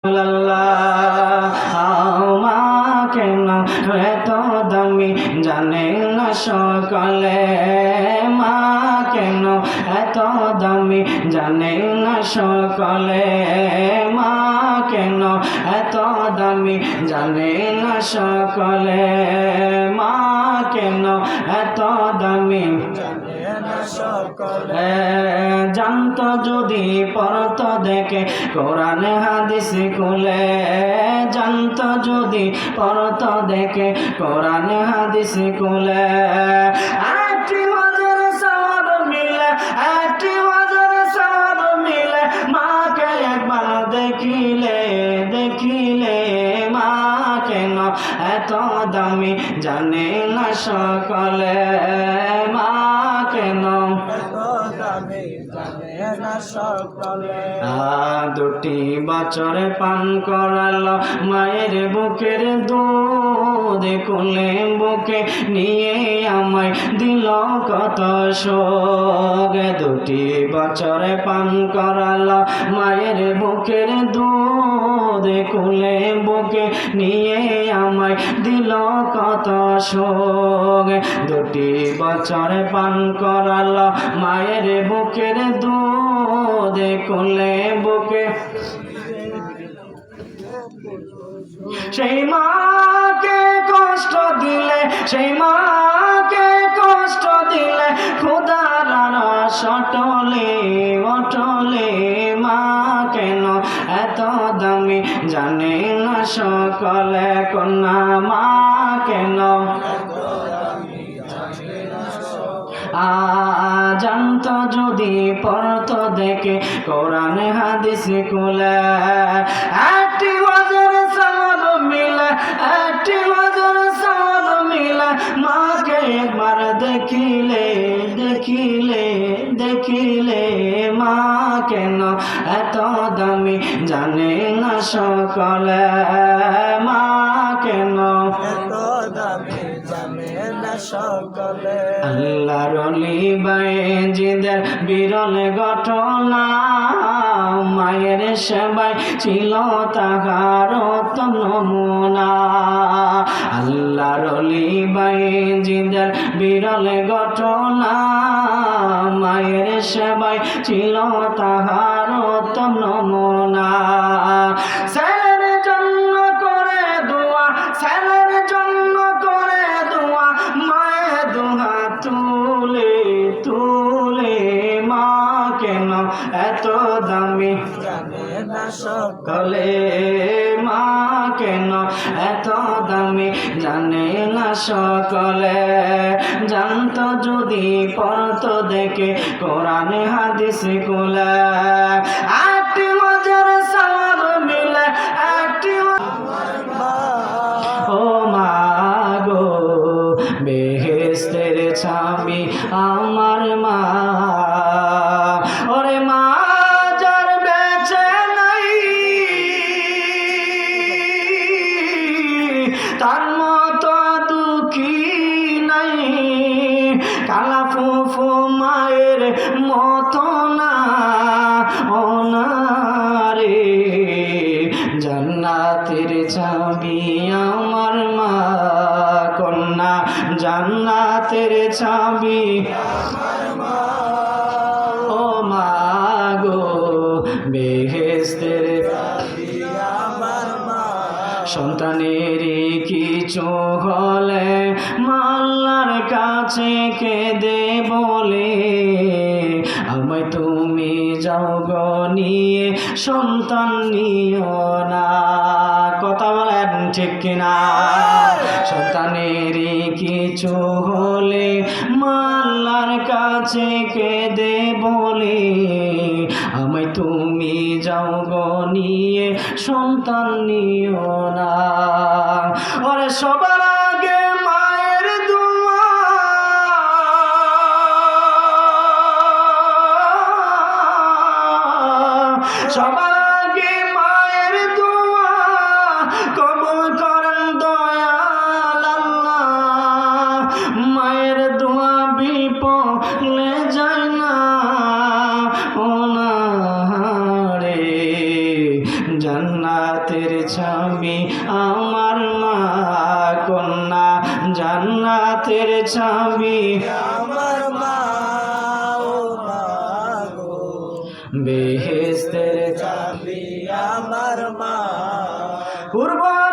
মা কেন এত দামি জানে না সকলে, মা কেন এত দামি জানে না সকলে, মা কেন এত দামি জানে না সকলে, মা কেন এত দামি জানে না সকলে। জানতো যদি পড়তো দেখে কোরআন হাদিস খুলে, জানতো যদি পড়তো দেখে কোরআন হাদিস খুলে, একটি ওয়াজের সওয়াব মিলে, একটি ওয়াজের সওয়াব মিলে, মাকে একবার দেখিলে, দেখিলে, মা কেন এত দামি জানে না সকলে, মা কেন দুটি বছর পান করালো মায়ের বুকের দুধ, কোলে বুকে নিয়ে আমায় দিল কত শোক। দুটি বছর পান করালো মায়ের বুকের দুধ, কোলে বুকে নিয়ে আমায় দিল কত শোক। দুটি বছর পান করালো মায়ের বুকের দুধ, কোলে বুকে সেই মাকে কষ্ট দিলে, সেই মাকে কষ্ট দিলে খোদার সটলে অটলে, মা কেন এত দামি জানে না সকলে, কন্যা মা কেন জানতো যদি পড়তো দেখে কোরআন হাদিস খুলে, একটি ওয়াজের সওয়াব মিলে, একটি ওয়াজের সওয়াব মিলে, মাকে একবার দেখিলে, দেখিলে, দেখিলে, মা কেন এত দামি জানে না সকলে, মা কেন এত দামি জানে না সকলে। আল্লাহর ওলি বায়েজিদের বিরল ঘটনা, মায়ের সেবায় ছিল তাহার নমুনা। আল্লাহর ওলি বায়েজিদের বিরল ঘটনা, মায়ের সেবায় ছিল তাহার নমুনা। ছেলের জন্য করে দোয়া, ছেলের জন্য করে দোয়া, মায়ের দোয়া তুলে তুলে, মা কেন এত দামি জানে না সকলে, মা কেন এত দামি জানে না সকলে। জানতো যদি পড়তো দেখে কোরআন হাদিস খুলে, একটি ওয়াজের সওয়াব মিলে, একটি ও মা গো বেহেশতের ছাবি আমার মা, ওরে মা যার বেঁচে নাই তার মতো দুঃখী নাই, কালা ফুফু মায়ের মতো না, ও না রে জান্নাতের চাবি আমার মা, কন্যা জান্নাতের চাবি আমার মা, ও মা গো বেহেশতের চাবি আমার মা। সন্তানের কিছু হলে আল্লাহর কাছে কেঁদে বলে, আমায় তুমি যাও গো নিয়ে সন্তান নিও না, কথা বলেন ঠিক কিনা। সন্তানের কিছু হলে আল্লাহর কাছে কেঁদে বলে, আমায় তুমি যাও গো নিয়ে সন্তান নিও না। ওরে সবার আগে মায়ের দোয়া, সবার আগে মায়ের দোয়া কবুল করেন দয়াল আল্লাহ, মায়ের দোয়া বিফলে যায় না, ও না রে জান্নাত জান্নাতের চাবি আমার মা, কন্যা জান্নাতের চাবি আমার মা ও মা গো, বেহেশতের চাবি আমার মা। কুরবান